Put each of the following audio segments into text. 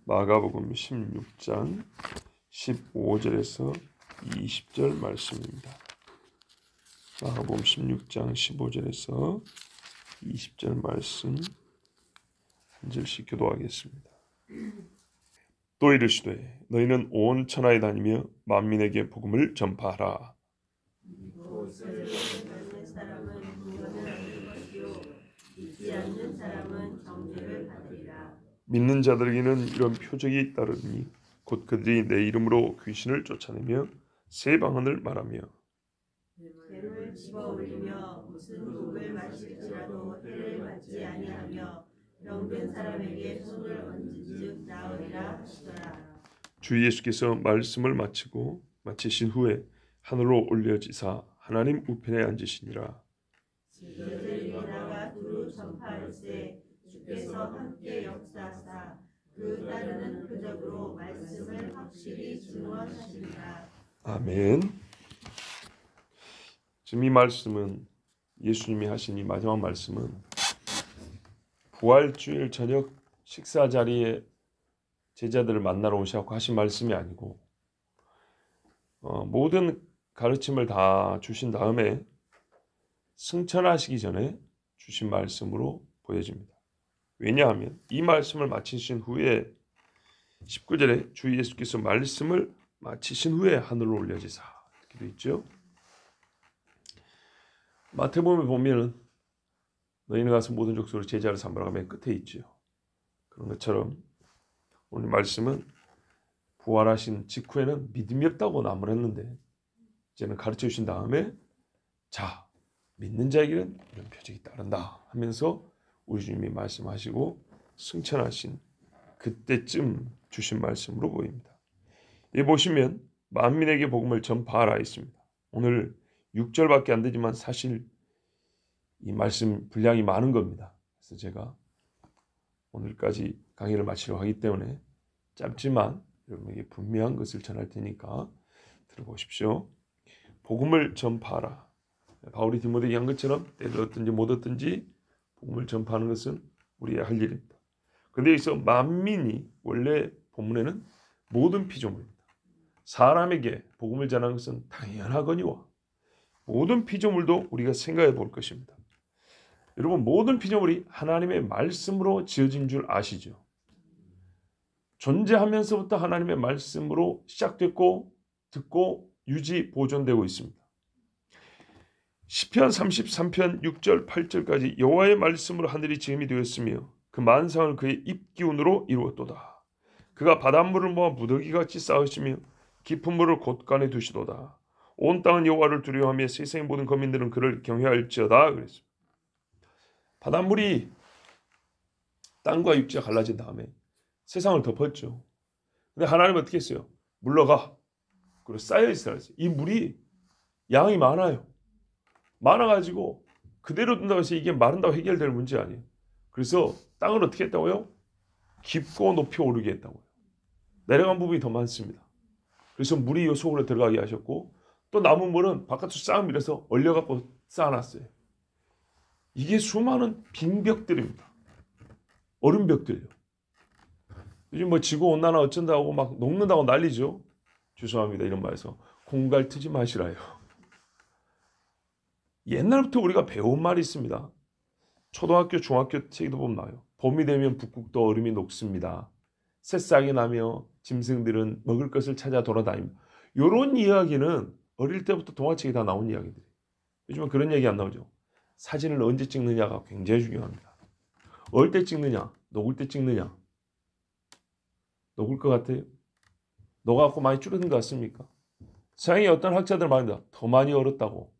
마가복음 16장 15절에서 20절 말씀입니다. 마가복음 16장 15절에서 20절 말씀 한 절씩 교도하겠습니다. 또 이르시되 너희는 온 천하에 다니며 만민에게 복음을 전파하라. 믿는 자들에게는 이런 표적이 따르니 곧 그들이 내 이름으로 귀신을 쫓아내며 새 방언을 말하며 뱀을 집어올리며 무슨 독을 마실지라도 해를 받지 아니하며 병든 사람에게 손을 얹은즉 나으리라 하시더라. 주 예수께서 말씀을 마치신 후에 하늘로 올려지사 하나님 우편에 앉으시니라. 너희를 일어나가 두루 전파할세 주께서 함께 역사하사 그 따르는 표적으로 말씀을 확실히 증언하시니라. 아멘. 지금 이 말씀은 예수님이 하신 이 마지막 말씀은 부활주일 저녁 식사 자리에 제자들을 만나러 오셔서 하신 말씀이 아니고 모든 가르침을 다 주신 다음에 승천하시기 전에 주신 말씀으로 보여집니다. 왜냐하면 이 말씀을 마치신 후에 19절에 주 예수께서 말씀을 마치신 후에 하늘로 올려지사 이렇게 되어 있죠. 마태복음에 보면은 너희는 가서 모든 족속으로 제자를 삼으라 맨 끝에 있죠. 그런 것처럼 오늘 말씀은 부활하신 직후에는 믿음이 없다고 나무랬는데 이제는 가르쳐 주신 다음에 자 믿는 자에게는 이런 표적이 따른다 하면서 우리 주님이 말씀하시고 승천하신 그때쯤 주신 말씀으로 보입니다. 여기 보시면 만민에게 복음을 전파하라 있습니다. 오늘 6절밖에 안 되지만 사실 이 말씀 분량이 많은 겁니다. 그래서 제가 오늘까지 강의를 마치려고 하기 때문에 짧지만 여러분에게 분명한 것을 전할 테니까 들어보십시오. 복음을 전파하라. 바울이 디모데에게 한 것처럼 때를 얻든지 못 얻든지 복음을 전파하는 것은 우리의 할 일입니다. 그런데 여기서 만민이 원래 본문에는 모든 피조물입니다. 사람에게 복음을 전하는 것은 당연하거니와 모든 피조물도 우리가 생각해 볼 것입니다. 여러분 모든 피조물이 하나님의 말씀으로 지어진 줄 아시죠? 존재하면서부터 하나님의 말씀으로 시작됐고 듣고 유지 보존되고 있습니다. 시편 33편 6절 8절까지 여호와의 말씀으로 하늘이 지음이 되었으며 그 만상을 그의 입기운으로 이루었도다. 그가 바닷물을 모아 무더기같이 쌓으시며 깊은 물을 곳간에 두시도다. 온 땅은 여호와를 두려워하며 세상의 모든 거민들은 그를 경외할지어다. 그랬습니다. 바닷물이 땅과 육지가 갈라진 다음에 세상을 덮었죠. 근데 하나님은 어떻게 했어요? 물러가. 그리고 쌓여있으라 했어요. 이 물이 양이 많아가지고 그대로 둔다고 해서 이게 마른다고 해결될 문제 아니에요. 그래서 땅을 어떻게 했다고요? 깊고 높이 오르게 했다고요. 내려간 부분이 더 많습니다. 그래서 물이 이 속으로 들어가게 하셨고 또 남은 물은 바깥으로 싹 밀어서 얼려갖고 쌓아놨어요. 이게 수많은 빙벽들입니다. 얼음벽들요. 요즘 뭐 지구온난화 어쩐다고 막 녹는다고 난리죠. 죄송합니다. 이런 말에서 공갈 트지 마시라요. 옛날부터 우리가 배운 말이 있습니다. 초등학교, 중학교 책에도 보면 나와요. 봄이 되면 북극도 얼음이 녹습니다. 새싹이 나며 짐승들은 먹을 것을 찾아 돌아다닙니다. 이런 이야기는 어릴 때부터 동화책에 다 나온 이야기들이에요. 요즘은 그런 얘기 안 나오죠. 사진을 언제 찍느냐가 굉장히 중요합니다. 어릴 때 찍느냐, 녹을 때 찍느냐. 녹을 것 같아요? 녹아갖고 많이 줄어든 것 같습니까? 세상에 어떤 학자들 말합니다. 더 많이 얼었다고.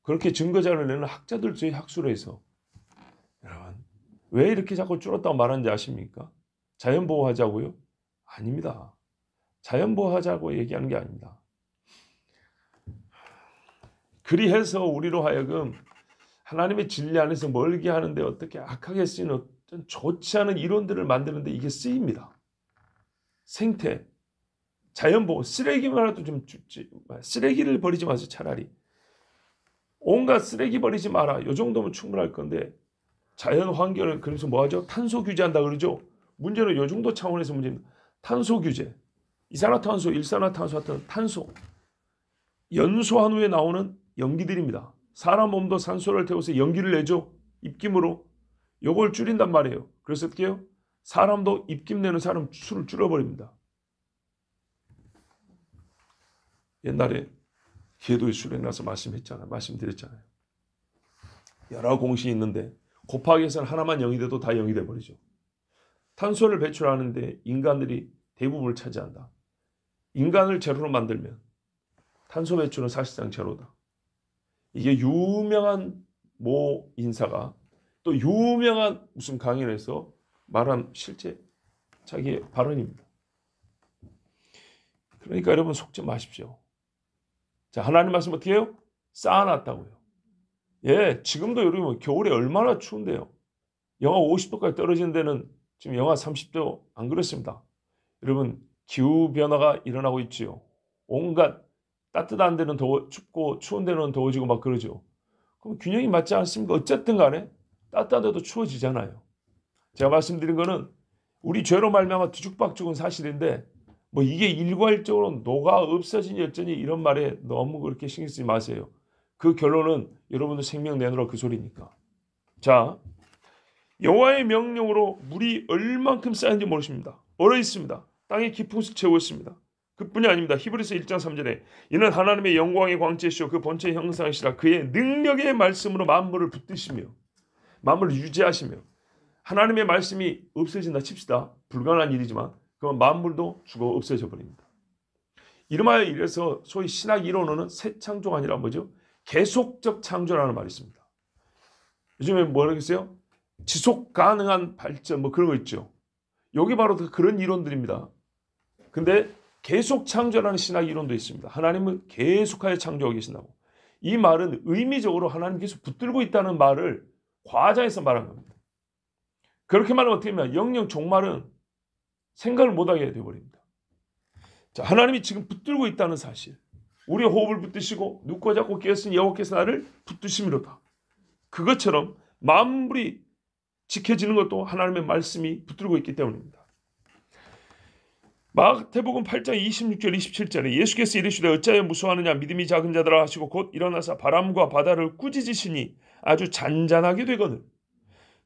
그렇게 증거자를 내는 학자들 저희 학술에 있어. 여러분 왜 이렇게 자꾸 줄었다고 말하는지 아십니까? 자연보호하자고요? 아닙니다. 자연보호하자고 얘기하는 게 아닙니다. 그리해서 우리로 하여금 하나님의 진리 안에서 멀게 하는데 어떻게 악하게 쓰인 어떤 좋지 않은 이론들을 만드는데 이게 쓰입니다. 생태, 자연보호, 쓰레기만이라도 좀 줍지. 쓰레기를 버리지 마세요. 차라리. 온갖 쓰레기 버리지 마라. 이 정도면 충분할 건데 자연 환경을 그래서 뭐하죠? 탄소 규제한다 그러죠. 문제는 요 정도 차원에서 문제입니다. 탄소 규제, 이산화탄소, 일산화탄소 같은 탄소, 연소한 후에 나오는 연기들입니다. 사람 몸도 산소를 태워서 연기를 내죠. 입김으로. 요걸 줄인단 말이에요. 그래서 어떻게 해요? 사람도 입김 내는 사람 수를 줄여버립니다. 옛날에 계도의 수련나서 말씀드렸잖아요. 여러 공식이 있는데 곱하기 해서는 하나만 0이 돼도 다 0이 돼버리죠. 탄소를 배출하는데 인간들이 대부분을 차지한다. 인간을 제로로 만들면 탄소 배출은 사실상 제로다. 이게 유명한 모 인사가 또 유명한 무슨 강연에서 말한 실제 자기의 발언입니다. 그러니까 여러분 속지 마십시오. 자, 하나님 말씀 어떻게 해요? 쌓아놨다고요. 예, 지금도 여러분 겨울에 얼마나 추운데요. 영하 50도까지 떨어지는 데는 지금 영하 30도 안 그렇습니다. 여러분 기후변화가 일어나고 있지요. 온갖 따뜻한 데는 춥고 추운 데는 더워지고 막 그러죠. 그럼 균형이 맞지 않습니까? 어쨌든 간에 따뜻한 데도 추워지잖아요. 제가 말씀드린 거는 우리 죄로 말미암아 뒤죽박죽은 사실인데 뭐 이게 일괄적으로 녹아 없어지니 어쩌니 이런 말에 너무 그렇게 신경 쓰지 마세요. 그 결론은 여러분들 생명 내놓으라 그 소리니까. 자, 여호와의 명령으로 물이 얼만큼 쌓였는지 모르십니다. 얼어 있습니다. 땅에 깊은 곳을 채웠습니다. 그뿐이 아닙니다. 히브리서 1장 3절에 이는 하나님의 영광의 광채시오 그 본체의 형상이시라 그의 능력의 말씀으로 만물을 붙드시며 만물을 유지하시며 하나님의 말씀이 없어진다 칩시다. 불가능한 일이지만 그럼 만물도 죽어 없어져 버립니다. 이름하여 이래서 소위 신학 이론으로는 새 창조가 아니라 뭐죠? 계속적 창조라는 말이 있습니다. 요즘에 뭐라고 했어요? 지속 가능한 발전 뭐 그런 거 있죠. 여기 바로 그런 이론들입니다. 근데 계속 창조라는 신학 이론도 있습니다. 하나님은 계속하여 창조하고 계신다고. 이 말은 의미적으로 하나님께서 붙들고 있다는 말을 과장해서 말한 겁니다. 그렇게 말하면 어떻게 되면 영영 종말은 생각을 못하게 되어버립니다. 자, 하나님이 지금 붙들고 있다는 사실. 우리의 호흡을 붙드시고 눕고 잡고 깨었으니 여호와께서 나를 붙드심이로다. 그것처럼 만물이 지켜지는 것도 하나님의 말씀이 붙들고 있기 때문입니다. 마태복음 8장 26절 27절에 예수께서 이르시되 어찌하여 무서워하느냐 믿음이 작은 자들아 하시고 곧 일어나사 바람과 바다를 꾸짖으시니 아주 잔잔하게 되거늘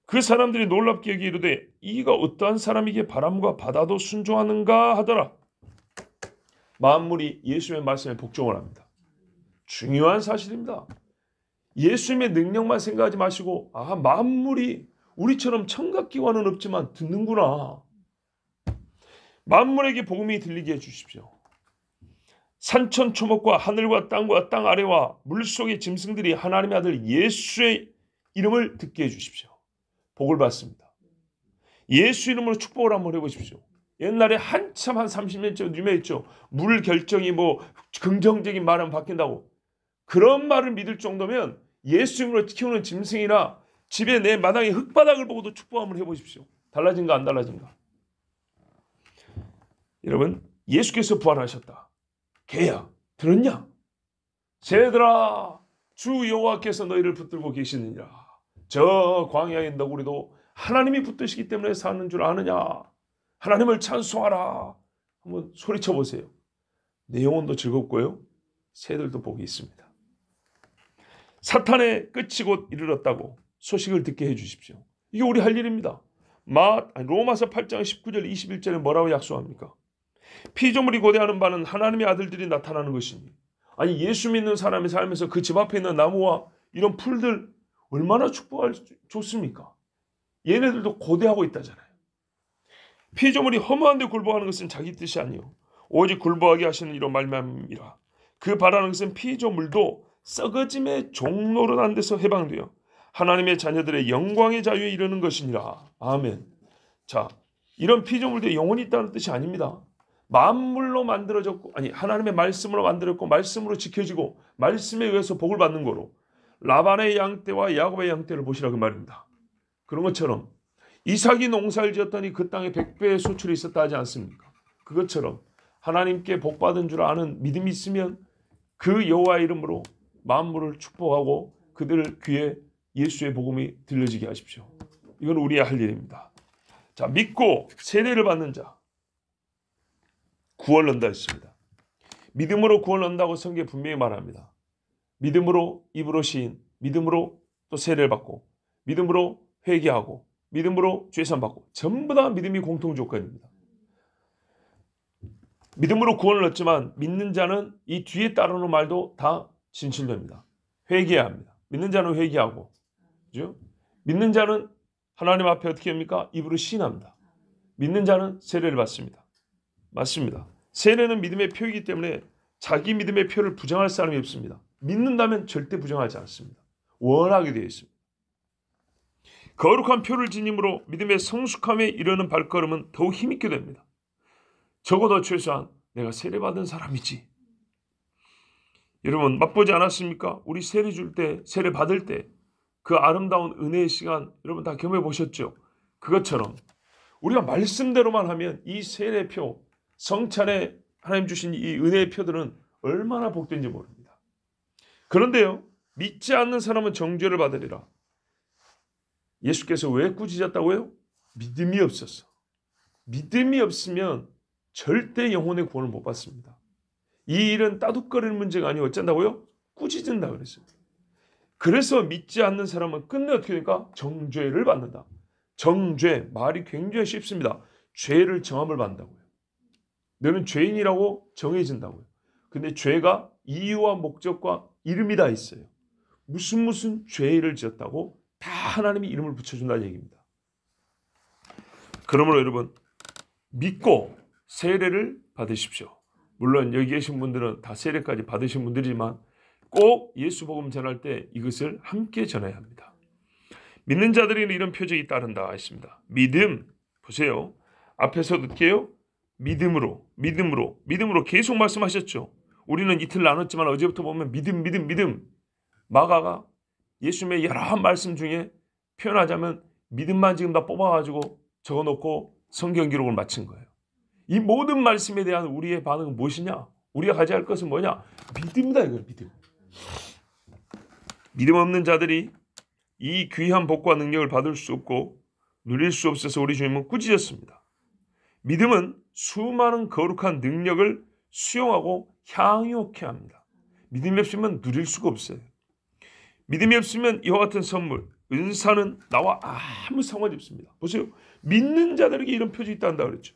그 사람들이 놀랍게 여기 이르되 이가 어떠한 사람이기에 바람과 바다도 순종하는가 하더라. 만물이 예수의 말씀에 복종을 합니다. 중요한 사실입니다. 예수님의 능력만 생각하지 마시고 만물이 우리처럼 청각기관은 없지만 듣는구나. 만물에게 복음이 들리게 해주십시오. 산천초목과 하늘과 땅 아래와 물속의 짐승들이 하나님의 아들 예수의 이름을 듣게 해주십시오. 복을 받습니다. 예수 이름으로 축복을 한번 해보십시오. 옛날에 한참 한 30년쯤 유명했죠. 물 결정이 뭐 긍정적인 말은 바뀐다고. 그런 말을 믿을 정도면 예수 이름으로 키우는 짐승이나 집에 내 마당에 흙바닥을 보고도 축복 한번 해보십시오. 달라진가 안 달라진가. 여러분 예수께서 부활하셨다. 개야 들었냐? 새들아 주 여호와께서 너희를 붙들고 계시느니라. 저 광야의 너구리도 하나님이 붙드시기 때문에 사는 줄 아느냐? 하나님을 찬송하라. 한번 소리쳐 보세요. 내 영혼도 즐겁고요. 새들도 복이 있습니다. 사탄의 끝이 곧 이르렀다고 소식을 듣게 해주십시오. 이게 우리 할 일입니다. 로마서 8장 19절 21절에 뭐라고 약속합니까? 피조물이 고대하는 바는 하나님의 아들들이 나타나는 것이니 아니 예수 믿는 사람이 살면서 그 집 앞에 있는 나무와 이런 풀들 얼마나 축복할 좋습니까? 얘네들도 고대하고 있다잖아요. 피조물이 허무한 데 굴복하는 것은 자기 뜻이 아니요 오직 굴복하게 하시는 이로 말미암이라. 그 바라는 것은 피조물도 썩어짐의 종노릇한 데서 해방되어 하나님의 자녀들의 영광의 자유에 이르는 것이니라. 아멘. 자, 이런 피조물들이 영혼이 있다는 뜻이 아닙니다. 만물로 만들어졌고 하나님의 말씀으로 만들었고 말씀으로 지켜지고 말씀에 의해서 복을 받는 거로 라반의 양떼와 야곱의 양떼를 보시라 그 말입니다. 그런 것처럼 이삭이 농사를 지었더니 그 땅에 100배의 소출이 있었다 하지 않습니까? 그것처럼 하나님께 복받은 줄 아는 믿음이 있으면 그 여호와의 이름으로 만물을 축복하고 그들 귀에 예수의 복음이 들려지게 하십시오. 이건 우리의 할 일입니다. 자, 믿고 세례를 받는 자 구원을 얻는다 했습니다. 믿음으로 구원을 얻는다고 성경에 분명히 말합니다. 믿음으로 입으로 시인, 믿음으로 또 세례를 받고, 믿음으로 회개하고, 믿음으로 죄산 받고, 전부 다 믿음이 공통 조건입니다. 믿음으로 구원을 얻지만 믿는 자는 이 뒤에 따르는 말도 다 진실됩니다. 회개해야 합니다. 믿는 자는 회개하고, 그죠? 믿는 자는 하나님 앞에 어떻게 합니까? 입으로 시인합니다. 믿는 자는 세례를 받습니다. 맞습니다. 세례는 믿음의 표이기 때문에 자기 믿음의 표를 부정할 사람이 없습니다. 믿는다면 절대 부정하지 않습니다. 원하게 되어 있습니다. 거룩한 표를 지님으로 믿음의 성숙함에 이르는 발걸음은 더욱 힘있게 됩니다. 적어도 최소한 내가 세례받은 사람이지. 여러분 맛보지 않았습니까? 우리 세례 줄 때, 세례 받을 때 그 아름다운 은혜의 시간 여러분 다 경험해 보셨죠? 그것처럼 우리가 말씀대로만 하면 이 세례표, 성찬에 하나님 주신 이 은혜의 표들은 얼마나 복된지 모릅니다. 그런데요, 믿지 않는 사람은 정죄를 받으리라. 예수께서 왜 꾸짖었다고요? 믿음이 없었어. 믿음이 없으면 절대 영혼의 구원을 못 받습니다. 이 일은 따둑거리는 문제가 아니고 어쩐다고요? 꾸짖는다 그랬어요. 그래서 믿지 않는 사람은 끝내 어떻게 되니까 정죄를 받는다. 정죄, 말이 굉장히 쉽습니다. 죄를 정함을 받는다고요. 너는 죄인이라고 정해진다고요. 근데 죄가 이유와 목적과 이름이 다 있어요. 무슨 죄를 지었다고 다 하나님이 이름을 붙여준다는 얘기입니다. 그러므로 여러분 믿고 세례를 받으십시오. 물론 여기 계신 분들은 다 세례까지 받으신 분들이지만 꼭 예수 복음 전할 때 이것을 함께 전해야 합니다. 믿는 자들에게는 이런 표적이 따른다 했습니다. 믿음, 보세요. 앞에서 어떻게요? 믿음으로 계속 말씀하셨죠. 우리는 이틀 나눴지만 어제부터 보면 믿음. 마가가 예수님의 여러 말씀 중에 표현하자면 믿음만 지금 다 뽑아가지고 적어놓고 성경 기록을 마친 거예요. 이 모든 말씀에 대한 우리의 반응은 무엇이냐? 우리가 가져야 할 것은 뭐냐? 믿음이다 이거예요. 믿음. 믿음 없는 자들이 이 귀한 복과 능력을 받을 수 없고 누릴 수 없어서 우리 주님은 꾸짖었습니다. 믿음은 수많은 거룩한 능력을 수용하고 향유케 합니다. 믿음이 없으면 누릴 수가 없어요. 믿음이 없으면 이와 같은 선물, 은사는 나와 아무 상관이 없습니다. 보세요. 믿는 자들에게 이런 표적이 있다 한다 그랬죠.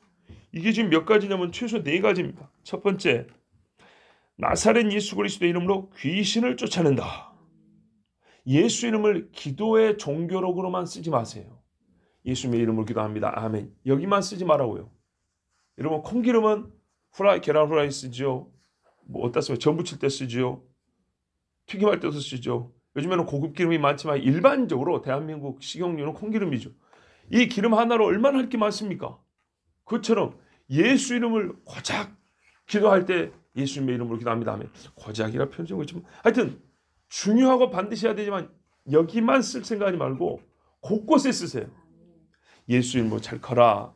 이게 지금 몇 가지냐면 최소 4가지입니다. 첫 번째, 나사렛 예수 그리스도의 이름으로 귀신을 쫓아낸다. 예수 이름을 기도의 종교록으로만 쓰지 마세요. 예수님의 이름으로 기도합니다. 아멘. 여기만 쓰지 말라고요. 여러분 콩기름은 계란 후라이 쓰죠. 뭐 어디다 쓰면 전 부칠 때 쓰죠. 튀김할 때도 쓰죠. 요즘에는 고급 기름이 많지만 일반적으로 대한민국 식용유는 콩기름이죠. 이 기름 하나로 얼마나 할 게 많습니까? 그것처럼 예수 이름을 고작 기도할 때 예수님의 이름으로 기도합니다 하면 고작이라 표현하고 있지만 하여튼 중요하고 반드시 해야 되지만 여기만 쓸 생각하지 말고 곳곳에 쓰세요. 예수 이름으로 잘 커라.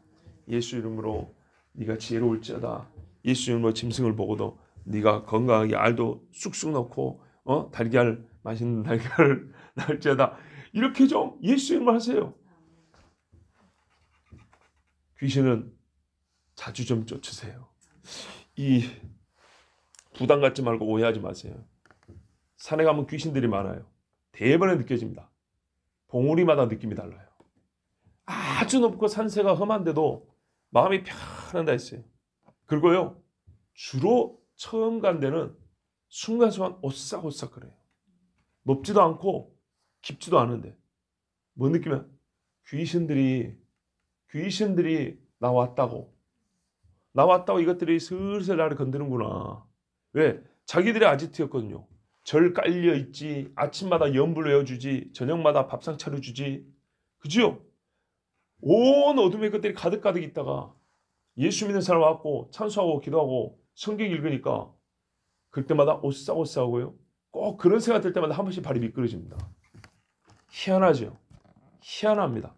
예수 이름으로 네가 지혜로울지어다. 예수 이름으로 짐승을 보고도 네가 건강하게 알도 쑥쑥 넣고 달걀 맛있는 달걀을 낳을지어다. 이렇게 좀 예수 이름으로 하세요. 귀신은 자주 좀 쫓으세요. 이 부담 갖지 말고 오해하지 마세요. 산에 가면 귀신들이 많아요. 대번에 느껴집니다. 봉우리마다 느낌이 달라요. 아주 높고 산세가 험한데도 마음이 편안하다 했어요. 그리고요. 주로 처음 간 데는 순간순간 오싹오싹 그래요. 높지도 않고 깊지도 않은데 뭐 느끼면 귀신들이 나왔다고 이것들이 슬슬 나를 건드는구나. 왜? 자기들의 아지트였거든요. 절 깔려있지, 아침마다 연불 외워주지, 저녁마다 밥상 차려주지, 그죠? 온 어둠의 것들이 가득가득 있다가 예수 믿는 사람 와갖고 찬수하고 기도하고 성경 읽으니까 그때마다 오싹오싹하고요. 꼭 그런 생각 들 때마다 한 번씩 발이 미끄러집니다. 희한하죠? 희한합니다.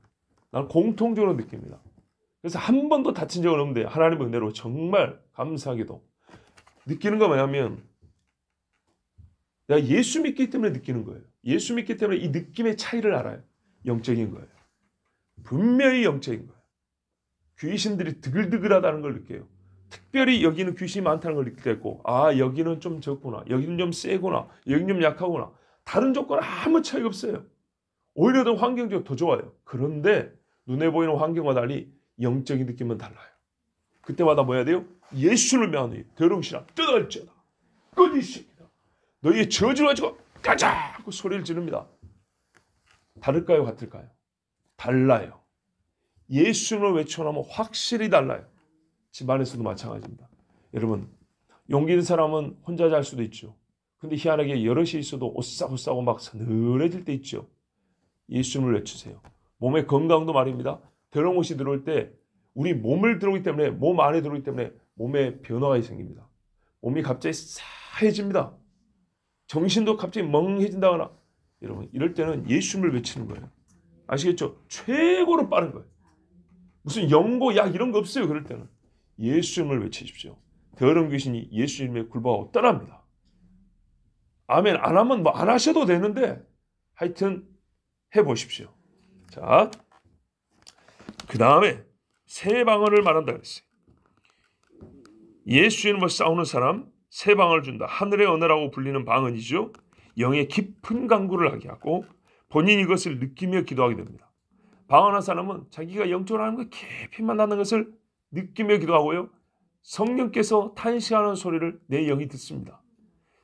나는 공통적으로 느낍니다. 그래서 한 번도 다친 적은 없는데 하나님의 은혜로 정말 감사하게도 느끼는 거 뭐냐면 내가 예수 믿기 때문에 느끼는 거예요. 예수 믿기 때문에 이 느낌의 차이를 알아요. 영적인 거예요. 분명히 영적인 거예요. 귀신들이 드글드글하다는 걸 느껴요. 특별히 여기는 귀신이 많다는 걸 느낄 때 있고, 아 여기는 좀 적구나, 여기는 좀 세구나, 여기는 좀 약하구나. 다른 조건 아무 차이가 없어요. 오히려 더 환경적으로 더 좋아요. 그런데 눈에 보이는 환경과 달리 영적인 느낌은 달라요. 그때마다 뭐 해야 돼요? 예수를 명하노니 더러운 신아 떠날지어다. 꺼지 새끼다. 너희의 저주를 가지고 가자 하고 소리를 지릅니다. 다를까요? 같을까요? 달라요. 예수를 외쳐나면 확실히 달라요. 집안에서도 마찬가지입니다. 여러분, 용기 있는 사람은 혼자 잘 수도 있죠. 근데 희한하게 여럿이 있어도 오싹오싹하고 막 서늘해질 때 있죠. 예수님을 외치세요. 몸의 건강도 말입니다. 더러운 것이 들어올 때 우리 몸을 들어오기 때문에, 몸 안에 들어오기 때문에 몸에 변화가 생깁니다. 몸이 갑자기 싸해집니다. 정신도 갑자기 멍해진다거나. 여러분, 이럴 때는 예수님을 외치는 거예요. 아시겠죠? 최고로 빠른 거예요. 무슨 연고, 약 이런 거 없어요. 그럴 때는 예수님을 외치십시오. 더러운 귀신이 예수님의 굴복하고 떠납니다. 아멘. 안 하면 뭐 안 하셔도 되는데 하여튼 해보십시오. 자, 그 다음에 세 방언을 말한다 그랬어요. 예수 이름으로 싸우는 사람 세 방언을 준다. 하늘의 언어라고 불리는 방언이죠. 영의 깊은 간구를 하게 하고 본인이 이것을 느끼며 기도하게 됩니다. 방언한 사람은 자기가 영적으로 하는 것 깊이 만나는 것을 느끼며 기도하고요. 성령께서 탄식하는 소리를 내 영이 듣습니다.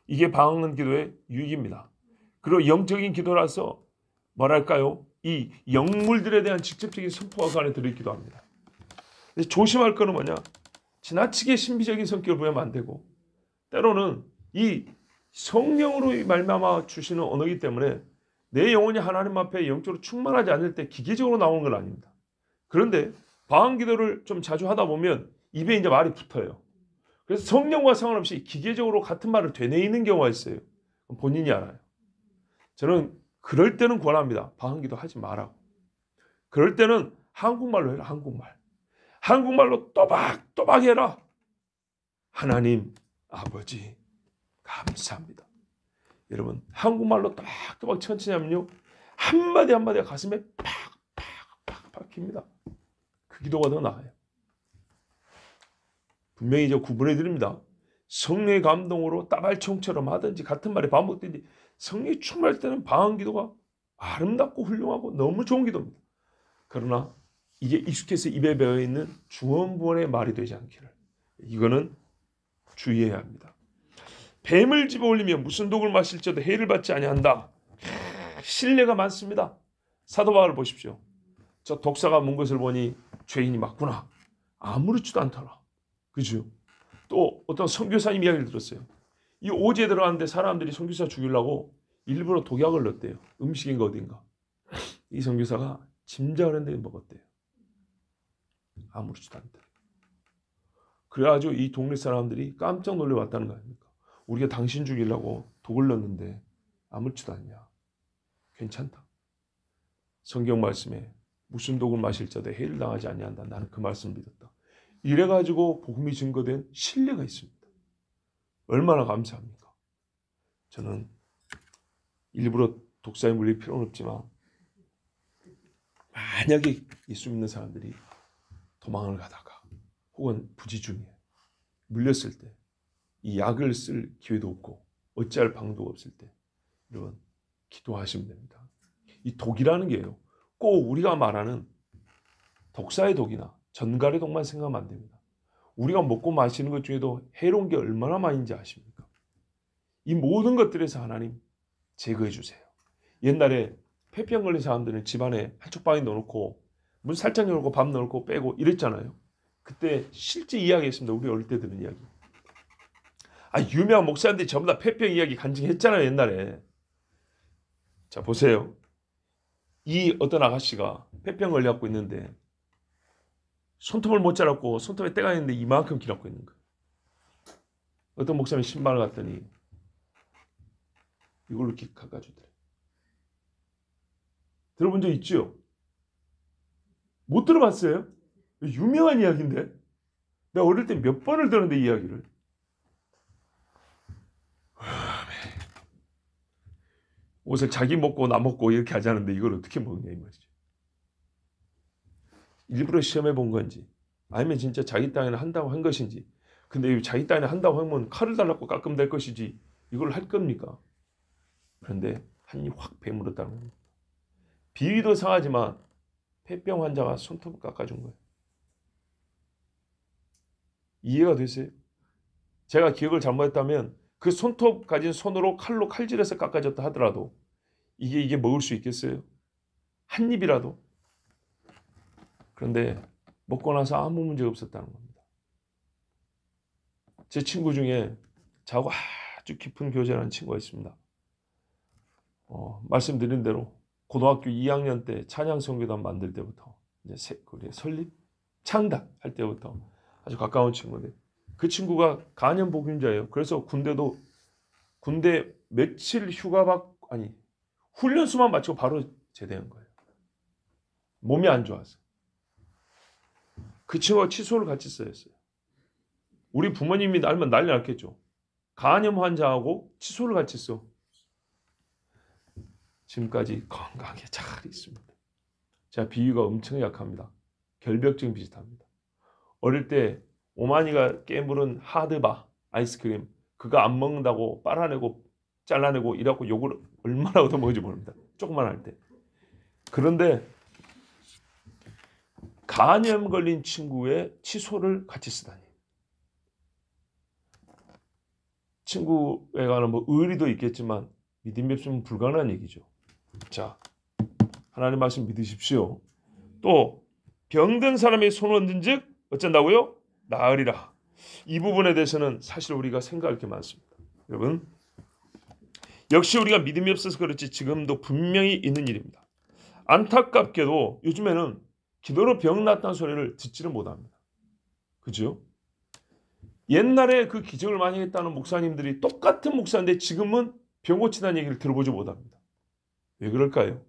이게 방언 기도의 유익입니다. 그리고 영적인 기도라서 뭐랄까요? 이 영물들에 대한 직접적인 선포가 그 안에 들어있기도 합니다. 조심할 거는 뭐냐? 지나치게 신비적인 성격을 보이면 안 되고, 때로는 이 성령으로 말미암아 주시는 언어이기 때문에 내 영혼이 하나님 앞에 영적으로 충만하지 않을 때 기계적으로 나오는 건 아닙니다. 그런데 방언 기도를 좀 자주 하다 보면 입에 이제 말이 붙어요. 그래서 성령과 상관없이 기계적으로 같은 말을 되뇌이는 경우가 있어요. 본인이 알아요. 저는 그럴 때는 권합니다. 방언 기도 하지 말라고. 그럴 때는 한국말로 해라. 한국말. 한국말로 또박또박 해라. 하나님 아버지 감사합니다. 여러분, 한국말로 또박또박 천천히 하면요, 한마디 한마디가 가슴에 팍팍팍 박힙니다. 그 기도가 더 나아요. 분명히 저 구분해 드립니다. 성령의 감동으로 따발총처럼 하든지 같은 말이 반복되든지 성령이 충만할 때는 방언 기도가 아름답고 훌륭하고 너무 좋은 기도입니다. 그러나 이게 익숙해서 입에 배어있는 중언부언의 말이 되지 않기를, 이거는 주의해야 합니다. 뱀을 집어올리며 무슨 독을 마실지어도 해를 받지 아니한다. 신뢰가 많습니다. 사도 바울을 보십시오. 저 독사가 문 것을 보니 죄인이 맞구나. 아무렇지도 않더라. 그죠? 또 어떤 선교사님 이야기를 들었어요. 이 오지에 들어갔는데 사람들이 선교사 죽이려고 일부러 독약을 넣었대요. 음식인가 어딘가. 이 선교사가 짐작을 했는데 먹었대요. 아무렇지도 않다. 그래가지고 이 동네 사람들이 깜짝 놀래왔다는 거 아닙니까? 우리가 당신 죽이려고 독을 넣었는데 아무렇지도 않냐. 괜찮다. 성경 말씀에 무슨 독을 마실지어도 해를 당하지 아니한다. 나는 그 말씀을 믿었다. 이래가지고 복음이 증거된 신뢰가 있습니다. 얼마나 감사합니까? 저는 일부러 독사에 물릴 필요는 없지만 만약에 예수 믿는 사람들이 도망을 가다가 혹은 부지 중에 물렸을 때 이 약을 쓸 기회도 없고 어찌할 방도가 없을 때 여러분 기도하시면 됩니다. 이 독이라는 게요, 꼭 우리가 말하는 독사의 독이나 전갈의 독만 생각하면 안 됩니다. 우리가 먹고 마시는 것 중에도 해로운 게 얼마나 많은지 아십니까? 이 모든 것들에서 하나님 제거해 주세요. 옛날에 폐병 걸린 사람들은 집안에 한쪽 방에 넣어놓고 문 살짝 열고 밥 넣고 빼고 이랬잖아요. 그때 실제 이야기했습니다. 우리 어릴 때 들은 이야기. 유명한 목사님들이 전부 다 폐병 이야기 간증했잖아요, 옛날에. 자, 보세요. 이 어떤 아가씨가 폐병 걸려갖고 있는데 손톱을 못 자랐고 손톱에 때가 있는데 이만큼 길었고 있는 거예요. 어떤 목사님이 신발을 갖더니 이걸로 이렇게 깎아주더래. 들어본 적 있죠? 못 들어봤어요? 유명한 이야기인데 내가 어릴 때 몇 번을 들었는데 이 이야기를. 옷을 자기 먹고 나 먹고 이렇게 하자는데 이걸 어떻게 먹냐 이 말이죠. 일부러 시험해 본 건지 아니면 진짜 자기 땅에는 한다고 한 것인지. 근데 자기 땅에 한다고 하면 칼을 달라고 깎으면 될 것이지 이걸 할 겁니까? 그런데 한 입 확 베물었다는 겁니다. 비위도 상하지만 폐병 환자가 손톱을 깎아준 거예요. 이해가 되세요? 제가 기억을 잘못했다면 그 손톱 가진 손으로 칼로 칼질해서 깎아줬다 하더라도 이게 먹을 수 있겠어요? 한 입이라도. 그런데 먹고 나서 아무 문제 없었다는 겁니다. 제 친구 중에 저하고 아주 깊은 교제라는 친구가 있습니다. 말씀드린 대로 고등학교 2학년 때 찬양선교단 만들 때부터 이제 설립 창단할 때부터 아주 가까운 친구인데 그 친구가 간염 복균자예요. 그래서 군대 며칠 훈련수만 마치고 바로 제대한 거예요. 몸이 안 좋아서. 그 친구가 칫솔을 같이 쓰였어요. 우리 부모님이 알면 난리 났겠죠. 간염 환자하고 칫솔을 같이 써. 지금까지 건강하게 잘 있습니다. 제가 비위가 엄청 약합니다. 결벽증 비슷합니다. 어릴 때 오만이가 깨물은 하드바 아이스크림 그거 안 먹는다고 빨아내고 잘라내고 이래갖고 욕을 얼마나 얻어먹은지 모릅니다. 조금만 할 때. 그런데 간염 걸린 친구의 칫솔을 같이 쓰다니. 친구에 관한 의리도 있겠지만 믿음이 없으면 불가능한 얘기죠. 자, 하나님 말씀 믿으십시오. 또 병든 사람의 손을 얹은 즉 어쩐다고요? 나으리라. 이 부분에 대해서는 사실 우리가 생각할 게 많습니다. 여러분, 역시 우리가 믿음이 없어서 그렇지 지금도 분명히 있는 일입니다. 안타깝게도 요즘에는 기도로 병 났다는 소리를 듣지를 못합니다. 그죠? 옛날에 그 기적을 많이 했다는 목사님들이 똑같은 목사인데 지금은 병 고치다는 얘기를 들어보지 못합니다. 왜 그럴까요?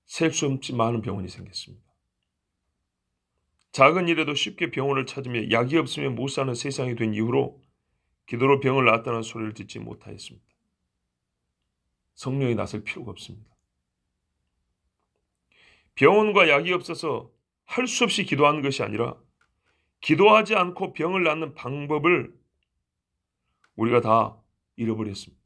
셀 수 없이 많은 병원이 생겼습니다. 작은 일에도 쉽게 병원을 찾으며 약이 없으면 못 사는 세상이 된 이후로 기도로 병을 낫다는 소리를 듣지 못하였습니다. 성령이 나설 필요가 없습니다. 병원과 약이 없어서 할 수 없이 기도하는 것이 아니라 기도하지 않고 병을 낫는 방법을 우리가 다 잃어버렸습니다.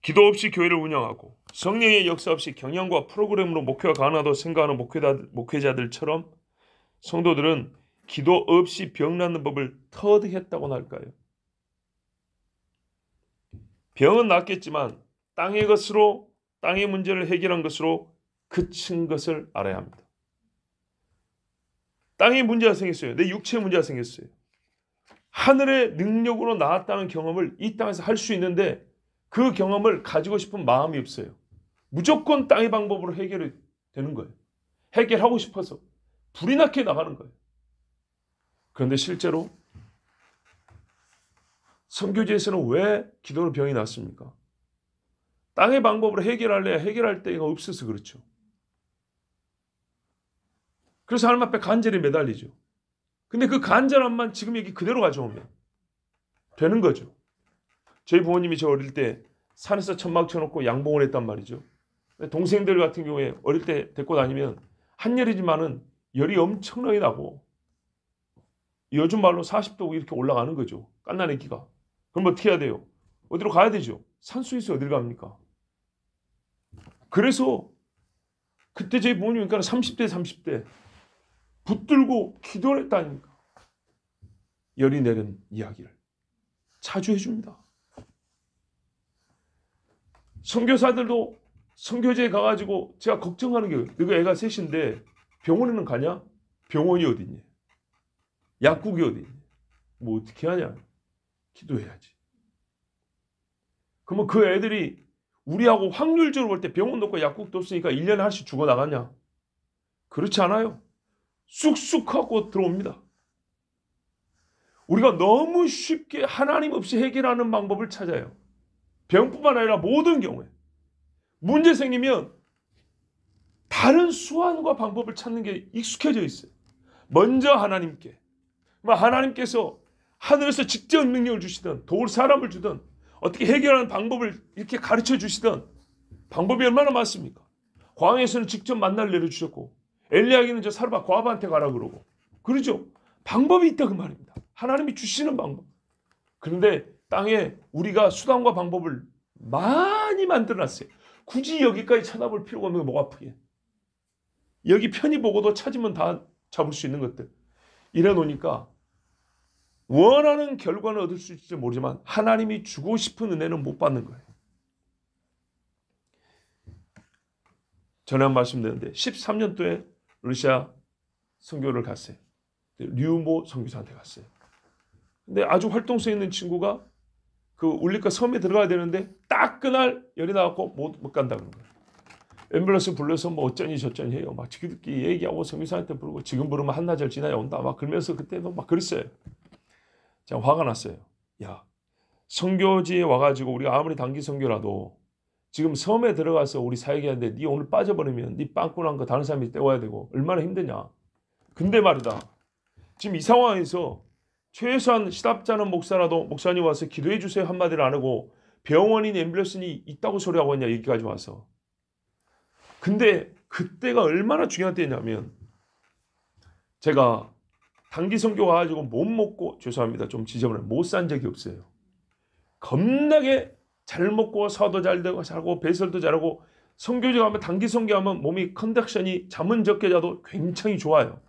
기도 없이 교회를 운영하고 성령의 역사 없이 경영과 프로그램으로 목회가 가능하다고 생각하는 목회자들처럼 성도들은 기도 없이 병 낫는 법을 터득했다고나 할까요? 병은 낫겠지만 땅의 문제를 해결한 것으로 그친 것을 알아야 합니다. 땅에 문제가 생겼어요. 내 육체에 문제가 생겼어요. 하늘의 능력으로 나았다는 경험을 이 땅에서 할 수 있는데 그 경험을 가지고 싶은 마음이 없어요. 무조건 땅의 방법으로 해결이 되는 거예요. 해결하고 싶어서 불이 나게 나가는 거예요. 그런데 실제로 선교지에서는 왜 기도로 병이 났습니까? 땅의 방법으로 해결할래야 해결할 데가 없어서 그렇죠. 그래서 하나님 앞에 간절히 매달리죠. 근데 그 간절함만 지금 여기 그대로 가져오면 되는 거죠. 저희 부모님이 저 어릴 때 산에서 천막 쳐놓고 양봉을 했단 말이죠. 동생들 같은 경우에 어릴 때 데리고 다니면 한여름이지만은 열이 엄청나게 나고 요즘 말로 40도 이렇게 올라가는 거죠. 깐나내기가. 그럼 어떻게 해야 돼요? 어디로 가야 되죠? 산속에서 어디를 갑니까? 그래서 그때 저희 부모님이니까 30대 붙들고 기도를 했다니까. 열이 내린 이야기를 자주 해줍니다. 선교사들도 선교지에 가가지고 제가 걱정하는 게 너가 애가 셋인데 병원에는 가냐? 병원이 어딨냐? 약국이 어딨냐? 뭐 어떻게 하냐? 기도해야지. 그러면 그 애들이 우리하고 확률적으로 볼 때 병원도 없고 약국도 없으니까 1년에 하나씩 죽어나가냐? 그렇지 않아요. 쑥쑥 하고 들어옵니다. 우리가 너무 쉽게 하나님 없이 해결하는 방법을 찾아요. 병뿐만 아니라 모든 경우에. 문제 생기면 다른 수완과 방법을 찾는 게 익숙해져 있어요. 먼저 하나님께. 하나님께서 하늘에서 직접 능력을 주시든 도울 사람을 주든 어떻게 해결하는 방법을 이렇게 가르쳐 주시든 방법이 얼마나 많습니까? 광야에서는 직접 만나를 내려주셨고 엘리야에게는 저 사르밧 과부한테 가라 그러고 그러죠. 방법이 있다 그 말입니다. 하나님이 주시는 방법. 그런데 땅에 우리가 수단과 방법을 많이 만들어놨어요. 굳이 여기까지 찾아볼 필요가 없는 게 목 아프게. 여기 편히 보고도 찾으면 다 잡을 수 있는 것들. 이래 놓으니까 원하는 결과는 얻을 수 있을지 모르지만 하나님이 주고 싶은 은혜는 못 받는 거예요. 전에 한 말씀드렸는데 13년도에 러시아 선교를 갔어요. 류모 선교사한테 갔어요. 근데 아주 활동성 있는 친구가 그 울리카 섬에 들어가야 되는데 딱 그날 열이 나갖고 못 간다는 거예요. 앰뷸런스 불러서 뭐 어쩌니 저쩌니 해요. 막 지들끼리 얘기하고 선교사한테 부르고 지금 부르면 한나절 지나야 온다. 막 그러면서 그때도 막 그랬어요. 제가 화가 났어요. 야, 선교지에 와가지고 우리가 아무리 단기 선교라도 지금 섬에 들어가서 우리 사역하는데 네 오늘 빠져버리면 네 빵꾸난 거 다른 사람이 떼와야 되고 얼마나 힘드냐. 근데 말이다. 지금 이 상황에서 최소한 시답자는 목사라도 목사님 와서 기도해 주세요 한마디를 안 하고 병원인 앰뷸런스니 있다고 소리하고 있냐 여기까지 와서. 근데 그때가 얼마나 중요한 때냐면 제가 단기 선교 가가지고 못 먹고 죄송합니다 좀 지저분해 못 산 적이 없어요. 겁나게 잘 먹고 사도 잘 되고 잘하고 배설도 잘하고 선교지 가면 단기 선교하면 몸이 컨덕션이 잠은 적게 자도 굉장히 좋아요.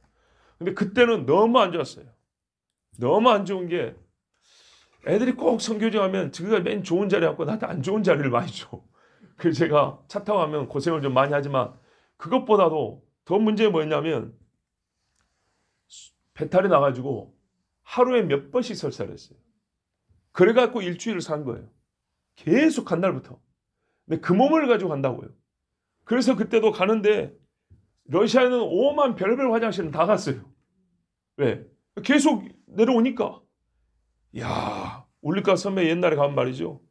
근데 그때는 너무 안 좋았어요. 너무 안 좋은 게 애들이 꼭 선교지 가면 자기가 맨 좋은 자리 갖고 나한테 안 좋은 자리를 많이 줘. 그래서 제가 차 타고 가면 고생을 좀 많이 하지만 그것보다도 더 문제가 뭐였냐면 배탈이 나가지고 하루에 몇 번씩 설사를 했어요. 그래갖고 일주일을 산 거예요. 계속 간 날부터. 근데 그 몸을 가지고 간다고요. 그래서 그때도 가는데 러시아에는 오만 별별 화장실은 다 갔어요. 왜? 계속 내려오니까. 야, 울리카 섬에 옛날에 가면 말이죠.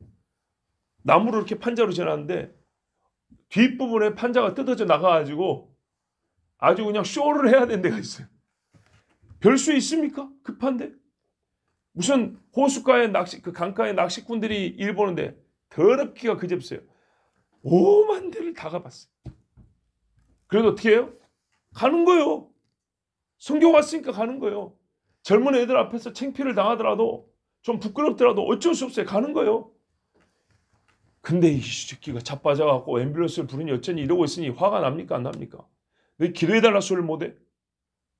나무를 이렇게 판자로 지났는데 뒷부분에 판자가 뜯어져 나가가지고 아주 그냥 쇼를 해야 되는 데가 있어요. 별 수 있습니까? 급한데. 무슨 호숫가에 낚시, 그 강가에 낚시꾼들이 일 보는데 더럽기가 그집어요. 오만 대를 다 가봤어요. 그래도 어떻게 해요? 가는 거예요. 선교 왔으니까 가는 거예요. 젊은 애들 앞에서 창피를 당하더라도 좀 부끄럽더라도 어쩔 수 없어요. 가는 거예요. 근데 이 새끼가 자빠져갖고 앰뷸런스를 부르니 어쩌니 이러고 있으니 화가 납니까 안 납니까? 너 기도해달라 소리를 못해?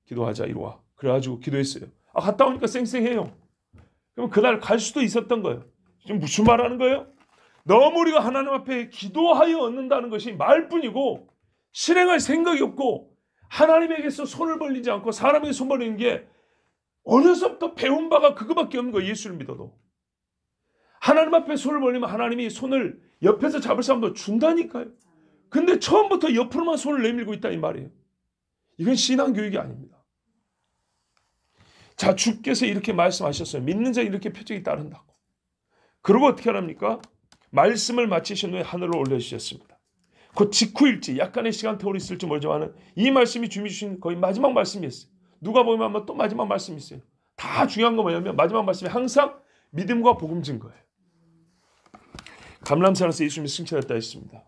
기도하자 이리 와. 그래가지고 기도했어요. 아 갔다 오니까 쌩쌩해요. 그럼 그날 갈 수도 있었던 거예요. 지금 무슨 말 하는 거예요? 너무 우리가 하나님 앞에 기도하여 얻는다는 것이 말뿐이고 실행할 생각이 없고 하나님에게서 손을 벌리지 않고 사람에게 손 벌리는 게 어려서부터 배운 바가 그거밖에 없는 거예요. 예수를 믿어도. 하나님 앞에 손을 벌리면 하나님이 손을 옆에서 잡을 사람도 준다니까요. 근데 처음부터 옆으로만 손을 내밀고 있다 이 말이에요. 이건 신앙교육이 아닙니다. 자, 주께서 이렇게 말씀하셨어요. 믿는 자 이렇게 표적이 따른다고. 그리고 어떻게 합니까? 말씀을 마치신 후에 하늘로 올려주셨습니다. 그 직후일지 약간의 시간 터울이 있을지 모르지만 이 말씀이 주님이 주신 거의 마지막 말씀이었어요. 누가 보면 아마 또 마지막 말씀이 있어요. 다 중요한 거 뭐냐면 마지막 말씀이 항상 믿음과 복음 증거예요. 감람산에서 예수님이 승천했다 했습니다.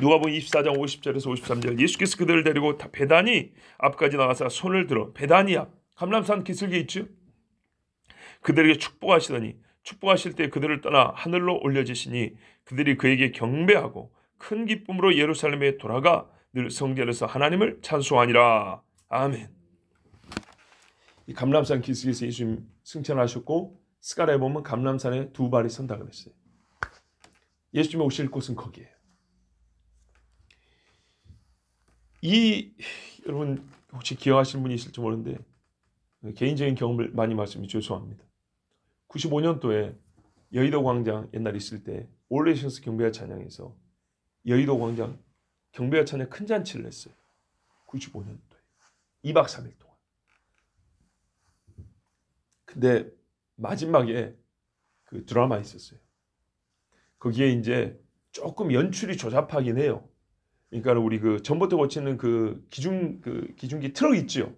누가복음 24장 50절에서 53절 예수께서 그들을 데리고 베다니 앞까지 나가서 손을 들어 베다니 앞 감람산 기슭에 있죠. 그들에게 축복하시더니 축복하실 때 그들을 떠나 하늘로 올려지시니 그들이 그에게 경배하고 큰 기쁨으로 예루살렘에 돌아가 늘 성전에서 하나님을 찬송하니라. 아멘. 이 감람산 기슭에서 예수님 승천하셨고 스가랴에 보면 감람산에 두 발이 선다 그랬어요. 예수님이 오실 곳은 거기에요. 여러분 혹시 기억하시는 분이 있을지 모르는데 개인적인 경험을 많이 말씀해 죄송합니다. 95년도에 여의도 광장 옛날에 있을 때 올레이션스 경배와 찬양에서 여의도 광장 경배와 찬양 큰 잔치를 했어요. 95년도에 2박 3일 동안. 근데 마지막에 그 드라마 있었어요. 거기에 이제 조금 연출이 조잡하긴 해요. 그러니까 우리 그 전봇대 고치는 그 기중기 트럭 있죠.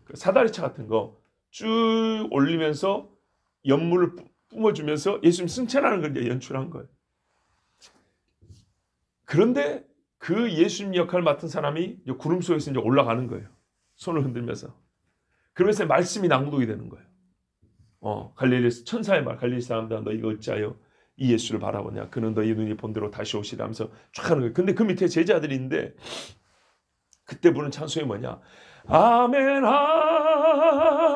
그 사다리차 같은 거 쭉 올리면서 연물을 뿜어주면서 예수님 승천하는 걸 이제 연출한 거예요. 그런데 그 예수님 역할을 맡은 사람이 이제 구름 속에서 이제 올라가는 거예요. 손을 흔들면서. 그러면서 말씀이 낭독이 되는 거예요. 갈릴리 천사의 말, 갈릴리 사람들아 너희가 어찌하여 이 예수를 바라보냐. 그는 너희 눈이 본 대로 다시 오시라 하면서 쫙 하는 거예요. 근데 그 밑에 제자들이 있는데 그때 부르는 찬송이 뭐냐. 아멘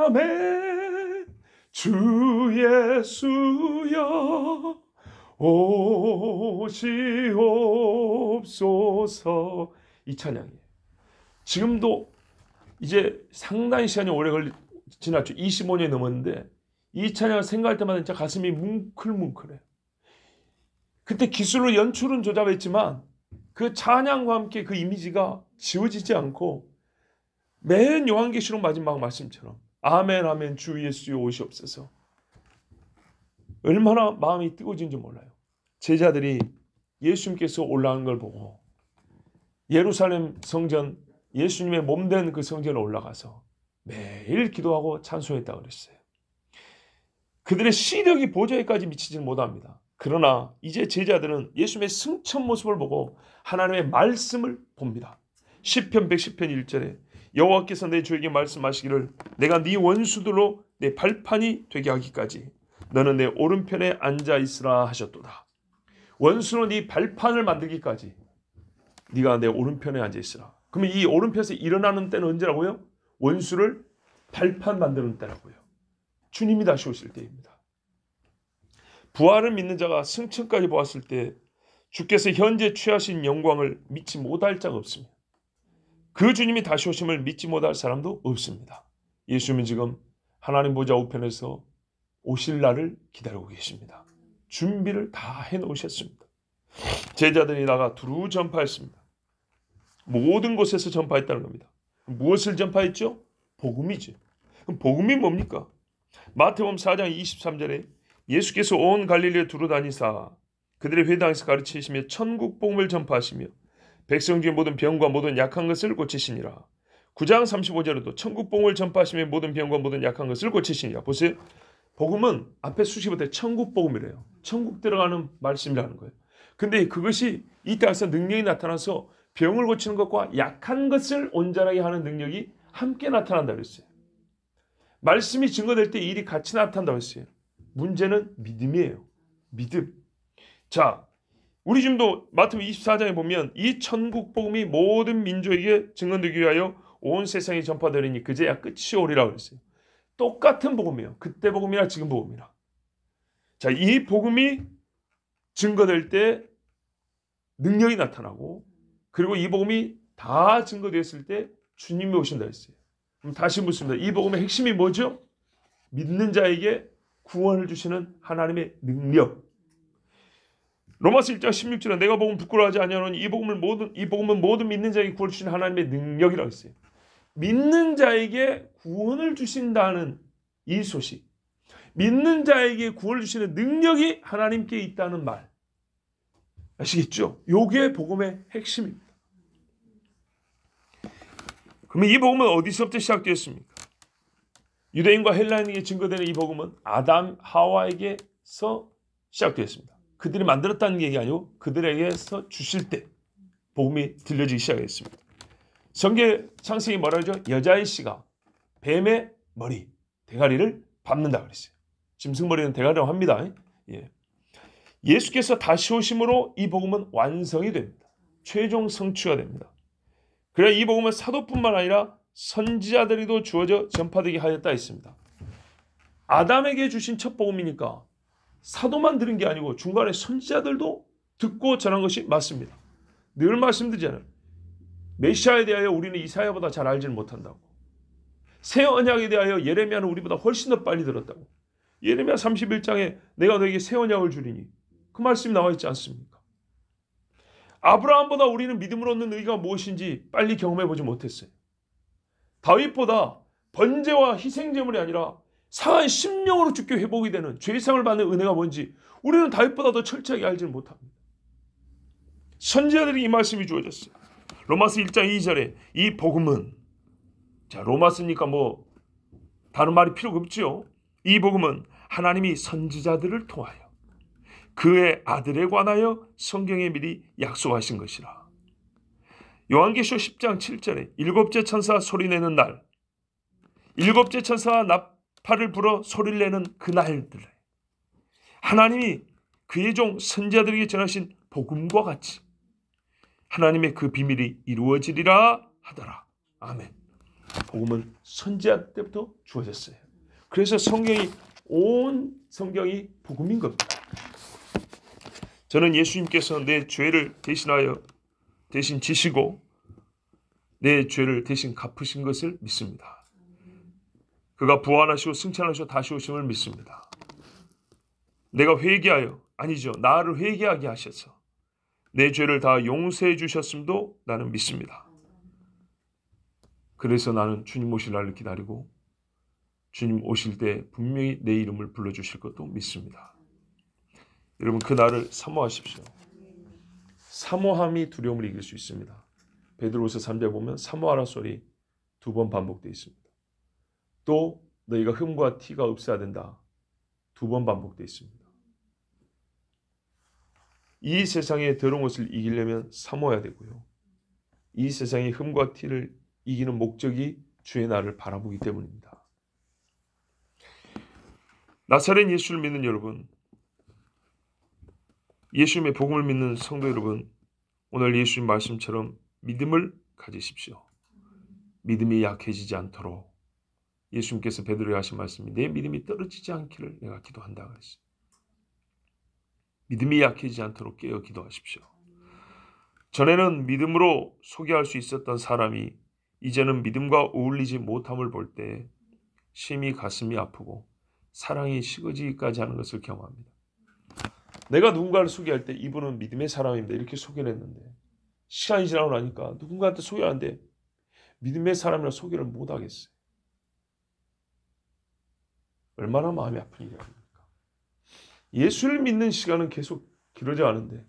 아멘 주 예수여 오시옵소서. 이 찬양이에요. 지금도 이제 상당히 시간이 오래 지났죠. 25년이 넘었는데 이 찬양을 생각할 때마다 진짜 가슴이 뭉클뭉클해요. 그때 기술로 연출은 조잡했지만 그 찬양과 함께 그 이미지가 지워지지 않고 맨 요한계시록 마지막 말씀처럼 아멘 아멘 주 예수여 오시옵소서. 얼마나 마음이 뜨거워진지 몰라요. 제자들이 예수님께서 올라가는 걸 보고 예루살렘 성전, 예수님의 몸된 그 성전에 올라가서 매일 기도하고 찬송했다고 그랬어요. 그들의 시력이 보좌에까지 미치지는 못합니다. 그러나 이제 제자들은 예수님의 승천 모습을 보고 하나님의 말씀을 봅니다. 시편 110편 1절에 여호와께서 내 주에게 말씀하시기를 내가 네 원수들로 내 발판이 되게 하기까지 너는 내 오른편에 앉아 있으라 하셨도다. 원수로 네 발판을 만들기까지 네가 내 오른편에 앉아 있으라. 그러면 이 오른편에서 일어나는 때는 언제라고요? 원수를 발판 만드는 때라고요. 주님이 다시 오실 때입니다. 부활을 믿는 자가 승천까지 보았을 때 주께서 현재 취하신 영광을 믿지 못할 자가 없습니다. 그 주님이 다시 오심을 믿지 못할 사람도 없습니다. 예수님은 지금 하나님 보좌 우편에서 오실 날을 기다리고 계십니다. 준비를 다 해놓으셨습니다. 제자들이 나가 두루 전파했습니다. 모든 곳에서 전파했다는 겁니다. 무엇을 전파했죠? 복음이죠. 그럼 복음이 뭡니까? 마태복음 4장 23절에 예수께서 온 갈릴리에 두루 다니사 그들의 회당에서 가르치시며 천국 복음을 전파하시며 백성 중에 모든 병과 모든 약한 것을 고치시니라. 9장 35절에도 천국 복음을 전파하시며 모든 병과 모든 약한 것을 고치시니라. 보세요. 복음은 앞에 수식어때 천국 복음이래요. 천국 들어가는 말씀이라는 거예요. 근데 그것이 이 땅에서 능력이 나타나서 병을 고치는 것과 약한 것을 온전하게 하는 능력이 함께 나타난다고 했어요. 말씀이 증거될 때 일이 같이 나타난다고 했어요. 문제는 믿음이에요. 믿음. 자, 우리 지금도 마태복음 24장에 보면 이 천국 복음이 모든 민족에게 증거되기 위하여 온 세상에 전파되리니 그제야 끝이 오리라고 했어요. 똑같은 복음이에요. 그때 복음이나 지금 복음이나. 자, 이 복음이 증거될 때 능력이 나타나고 그리고 이 복음이 다 증거되었을 때 주님이 오신다 했어요. 그럼 다시 묻습니다. 이 복음의 핵심이 뭐죠? 믿는 자에게 구원을 주시는 하나님의 능력. 로마서 1장 16절에 내가 복음 부끄러워하지 아니하노니 이 복음은 모든 믿는 자에게 구원을 주시는 하나님의 능력이라고 했어요. 믿는 자에게 구원을 주신다는 이 소식. 믿는 자에게 구원을 주시는 능력이 하나님께 있다는 말. 아시겠죠? 요게 복음의 핵심입니다. 그러면 이 복음은 어디서부터 시작되었습니까? 유대인과 헬라인에게 증거되는 이 복음은 아담, 하와에게서 시작되었습니다. 그들이 만들었다는 얘기 아니고 그들에게서 주실 때 복음이 들려지기 시작했습니다. 성경 창세기 뭐라 그러죠? 여자의 씨가 뱀의 머리, 대가리를 밟는다 그랬어요. 짐승머리는 대가리라고 합니다. 예. 예수께서 다시 오심으로 이 복음은 완성이 됩니다. 최종 성취가 됩니다. 그래야 이 복음은 사도뿐만 아니라 선지자들에도 주어져 전파되게 하였다 했습니다. 아담에게 주신 첫 복음이니까 사도만 들은 게 아니고 중간에 선지자들도 듣고 전한 것이 맞습니다. 늘 말씀드리잖아요. 메시아에 대하여 우리는 이사야보다 잘 알지는 못한다고. 새 언약에 대하여 예레미야는 우리보다 훨씬 더 빨리 들었다고. 예레미야 31장에 내가 너에게 새 언약을 주리니 그 말씀이 나와 있지 않습니까? 아브라함보다 우리는 믿음으로 얻는 의가 무엇인지 빨리 경험해보지 못했어요. 다윗보다 번제와 희생제물이 아니라 상한 심령으로 죽게 회복이 되는 죄상을 받는 은혜가 뭔지 우리는 다윗보다 더 철저하게 알지는 못합니다. 선지자들이 이 말씀이 주어졌어요. 로마서 1장 2절에 이 복음은, 자 로마서니까 뭐 다른 말이 필요가 없죠. 이 복음은 하나님이 선지자들을 통하여 그의 아들에 관하여 성경에 미리 약속하신 것이라. 요한계시록 10장 7절에 일곱째 천사가 소리내는 날, 일곱째 천사가 나팔을 불어 소리를 내는 그 날들에 하나님이 그의 종 선지자들에게 전하신 복음과 같이 하나님의 그 비밀이 이루어지리라 하더라. 아멘. 복음은 선지자 때부터 주어졌어요. 그래서 온 성경이 복음인 겁니다. 저는 예수님께서 내 죄를 대신 지시고 내 죄를 대신 갚으신 것을 믿습니다. 그가 부활하시고 승천하시고 다시 오심을 믿습니다. 내가 회개하여, 아니죠, 나를 회개하게 하셔서 내 죄를 다 용서해 주셨음도 나는 믿습니다. 그래서 나는 주님 오실 날을 기다리고 주님 오실 때 분명히 내 이름을 불러주실 것도 믿습니다. 여러분, 그 날을 사모하십시오. 사모함이 두려움을 이길 수 있습니다. 베드로후서 3장 보면 사모하라 소리 2번 반복되어 있습니다. 또 너희가 흠과 티가 없어야 된다. 2번 반복되어 있습니다. 이 세상의 더러운 것을 이기려면 사모해야 되고요. 이 세상의 흠과 티를 이기는 목적이 주의 날을 바라보기 때문입니다. 나사렛 예수를 믿는 여러분, 예수님의 복음을 믿는 성도 여러분, 오늘 예수님 말씀처럼 믿음을 가지십시오. 믿음이 약해지지 않도록 예수님께서 베드로에게 하신 말씀이 내 믿음이 떨어지지 않기를 내가 기도한다 그랬어요. 믿음이 약해지지 않도록 깨어 기도하십시오. 전에는 믿음으로 소개할 수 있었던 사람이 이제는 믿음과 어울리지 못함을 볼 때 심히 가슴이 아프고 사랑이 식어지기까지 하는 것을 경험합니다. 내가 누군가를 소개할 때 이분은 믿음의 사람입니다 이렇게 소개를 했는데 시간이 지나고 나니까 누군가한테 소개하는데 믿음의 사람이라 소개를 못하겠어요. 얼마나 마음이 아픈 일입니까? 예수를 믿는 시간은 계속 길어져 가는데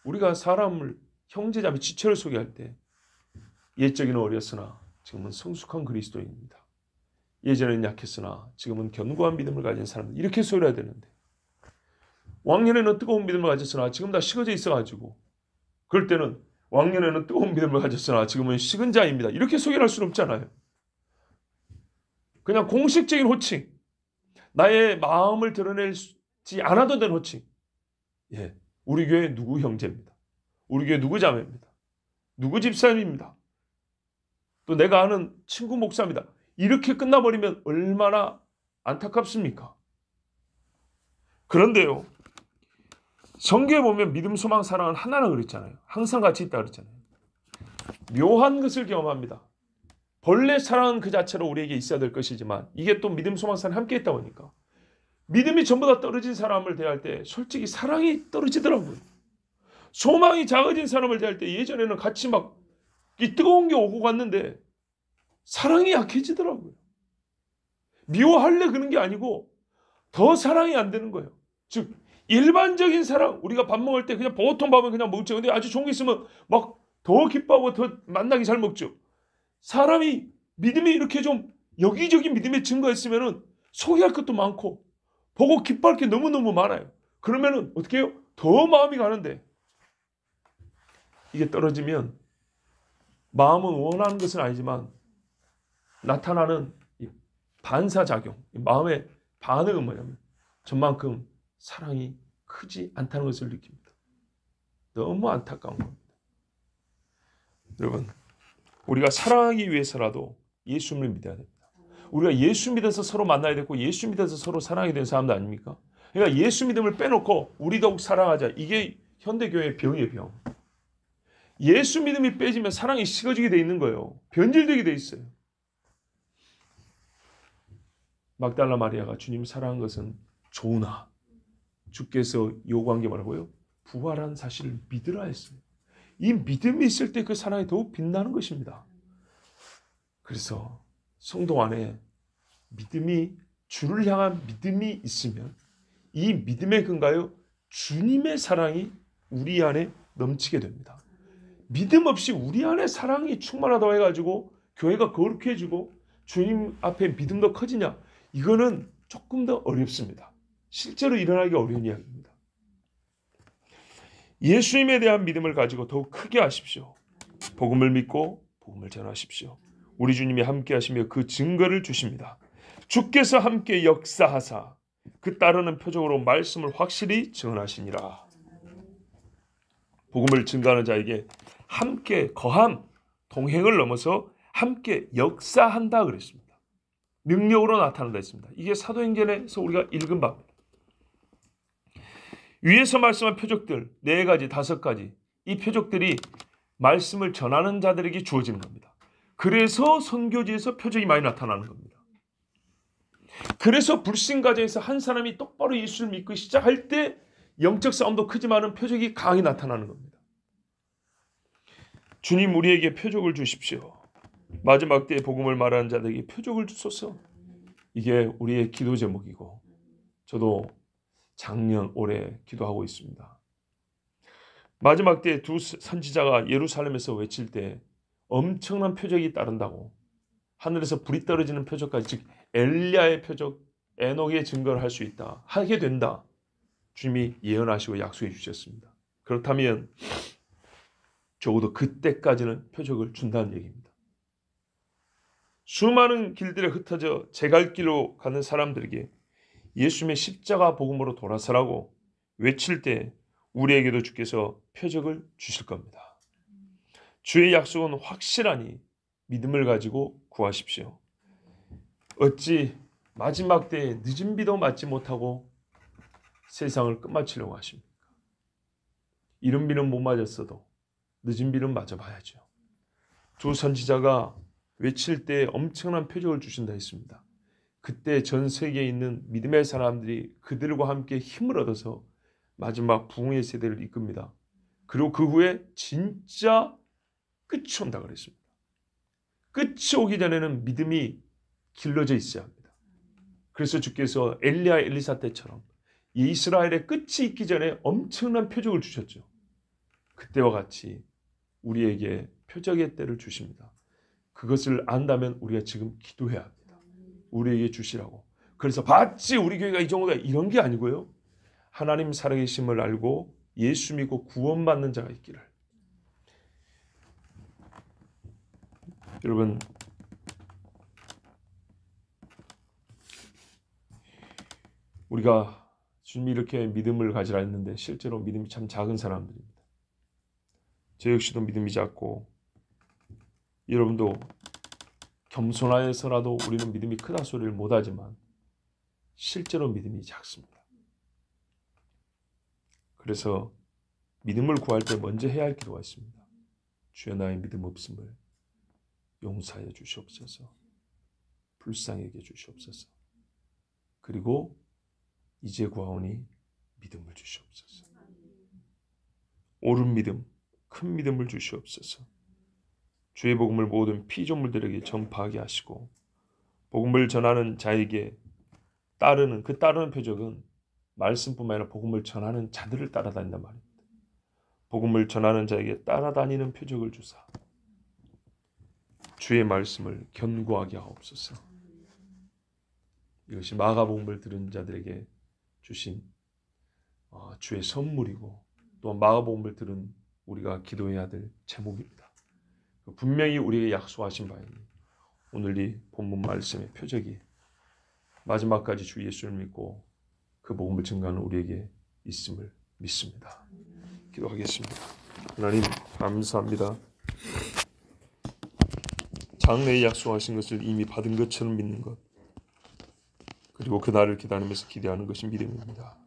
우리가 사람을 형제자매 지체를 소개할 때 옛적에는 어렸으나 지금은 성숙한 그리스도인입니다. 예전에는 약했으나 지금은 견고한 믿음을 가진 사람들 이렇게 소개를 해야 되는데 왕년에는 뜨거운 믿음을 가졌으나 지금 다 식어져 있어가지고 그럴 때는 왕년에는 뜨거운 믿음을 가졌으나 지금은 식은 자입니다. 이렇게 소개할 수는 없잖아요. 그냥 공식적인 호칭, 나의 마음을 드러내지 않아도 되는 호칭. 예, 우리 교회 누구 형제입니다. 우리 교회 누구 자매입니다. 누구 집사님입니다. 또 내가 아는 친구 목사입니다. 이렇게 끝나버리면 얼마나 안타깝습니까? 그런데요, 성경에 보면 믿음, 소망, 사랑은 하나라 그랬잖아요. 항상 같이 있다 그랬잖아요. 묘한 것을 경험합니다. 본래 사랑은 그 자체로 우리에게 있어야 될 것이지만 이게 또 믿음, 소망, 사랑이 함께 있다 보니까 믿음이 전부 다 떨어진 사람을 대할 때 솔직히 사랑이 떨어지더라고요. 소망이 작아진 사람을 대할 때 예전에는 같이 막 이 뜨거운 게 오고 갔는데 사랑이 약해지더라고요. 미워할래 그런 게 아니고 더 사랑이 안 되는 거예요. 즉 일반적인 사랑, 우리가 밥 먹을 때 그냥 보통 밥은 그냥 먹죠. 근데 아주 좋은 게 있으면 막 더 기뻐하고 더 만나기 잘 먹죠. 사람이 믿음이 이렇게 좀 여기저기 믿음의 증거가 있으면은 소개할 것도 많고 보고 기뻐할 게 너무너무 많아요. 그러면은 어떻게 해요? 더 마음이 가는데 이게 떨어지면 마음은 원하는 것은 아니지만 나타나는 이 반사작용, 이 마음의 반응은 뭐냐면 저만큼 사랑이 크지 않다는 것을 느낍니다. 너무 안타까운 겁니다. 여러분, 우리가 사랑하기 위해서라도 예수님을 믿어야 됩니다. 우리가 예수 믿어서 서로 만나야 되고 예수 믿어서 서로 사랑하게 된 사람도 아닙니까? 그러니까 예수 믿음을 빼놓고 우리 더욱 사랑하자. 이게 현대교회의 병이에요, 병. 예수 믿음이 빼지면 사랑이 식어지게 돼 있는 거예요. 변질되게 돼 있어요. 막달라 마리아가 주님 사랑한 것은 좋으나 주께서 요구한 게 뭐라고요? 부활한 사실을 믿으라 했어요. 이 믿음이 있을 때 그 사랑이 더욱 빛나는 것입니다. 그래서 성도 안에 믿음이, 주를 향한 믿음이 있으면 이 믿음의 근가요, 주님의 사랑이 우리 안에 넘치게 됩니다. 믿음 없이 우리 안에 사랑이 충만하다고 해가지고 교회가 거룩해지고 주님 앞에 믿음도 커지냐? 이거는 조금 더 어렵습니다. 실제로 일어나기 어려운 이야기입니다. 예수님에 대한 믿음을 가지고 더욱 크게 하십시오. 복음을 믿고 복음을 전하십시오. 우리 주님이 함께 하시며 그 증거를 주십니다. 주께서 함께 역사하사 그 따르는 표적으로 말씀을 확실히 전하시니라. 복음을 증거하는 자에게 함께 거함, 동행을 넘어서 함께 역사한다 그랬습니다. 능력으로 나타난다 했습니다. 이게 사도행전에서 우리가 읽은 바입니다. 위에서 말씀한 표적들 4가지, 5가지, 이 표적들이 말씀을 전하는 자들에게 주어지는 겁니다. 그래서 선교지에서 표적이 많이 나타나는 겁니다. 그래서 불신 가정에서 한 사람이 똑바로 예수를 믿고 시작할 때 영적 싸움도 크지만은 표적이 강하게 나타나는 겁니다. 주님, 우리에게 표적을 주십시오. 마지막 때에 복음을 말하는 자들에게 표적을 주소서. 이게 우리의 기도 제목이고, 저도 작년 올해 기도하고 있습니다. 마지막 때에 2 선지자가 예루살렘에서 외칠 때 엄청난 표적이 따른다고, 하늘에서 불이 떨어지는 표적까지, 즉 엘리야의 표적, 에녹의 증거를 할 수 있다, 하게 된다, 주님이 예언하시고 약속해 주셨습니다. 그렇다면 적어도 그때까지는 표적을 준다는 얘기입니다. 수많은 길들에 흩어져 제갈길로 가는 사람들에게 예수님의 십자가 복음으로 돌아서라고 외칠 때 우리에게도 주께서 표적을 주실 겁니다. 주의 약속은 확실하니 믿음을 가지고 구하십시오. 어찌 마지막 때에 늦은 비도 맞지 못하고 세상을 끝마치려고 하십니까? 이른 비는 못 맞았어도 늦은 비는 맞아봐야죠. 2 선지자가 외칠 때 엄청난 표적을 주신다 했습니다. 그때 전 세계에 있는 믿음의 사람들이 그들과 함께 힘을 얻어서 마지막 부흥의 세대를 이끕니다. 그리고 그 후에 진짜 끝이 온다 그랬습니다. 끝이 오기 전에는 믿음이 길러져 있어야 합니다. 그래서 주께서 엘리야 엘리사 때처럼 이스라엘의 끝이 있기 전에 엄청난 표적을 주셨죠. 그때와 같이 우리에게 표적의 때를 주십니다. 그것을 안다면 우리가 지금 기도해야 합니다. 우리에게 주시라고. 그래서 봤지 우리 교회가 이 정도다 이런 게 아니고요. 하나님 살아계심을 알고 예수 믿고 구원받는 자가 있기를. 여러분, 우리가 주님이 이렇게 믿음을 가지라 했는데 실제로 믿음이 참 작은 사람들입니다. 저 역시도 믿음이 작고, 여러분도 겸손하여서라도 우리는 믿음이 크다 소리를 못하지만 실제로 믿음이 작습니다. 그래서 믿음을 구할 때 먼저 해야 할 기도가 있습니다. 주여, 나의 믿음 없음을 용서하여 주시옵소서. 불쌍히 여겨 주시옵소서. 그리고 이제 구하오니 믿음을 주시옵소서. 옳은 믿음, 큰 믿음을 주시옵소서. 주의 복음을 모든 피조물들에게 전파하게 하시고, 복음을 전하는 자에게 따르는 표적은 말씀뿐만 아니라 복음을 전하는 자들을 따라다닌단 말입니다. 복음을 전하는 자에게 따라다니는 표적을 주사 주의 말씀을 견고하게 하옵소서. 이것이 마가복음을 들은 자들에게 주신 주의 선물이고, 또 마가복음을 들은 우리가 기도해야 될 제목입니다. 분명히 우리에게 약속하신 바이니 오늘 이 본문 말씀의 표적이 마지막까지 주 예수를 믿고 그 복음을 증거하는 우리에게 있음을 믿습니다. 기도하겠습니다. 하나님, 감사합니다. 장래에 약속하신 것을 이미 받은 것처럼 믿는 것, 그리고 그날을 기다리면서 기대하는 것이 믿음입니다.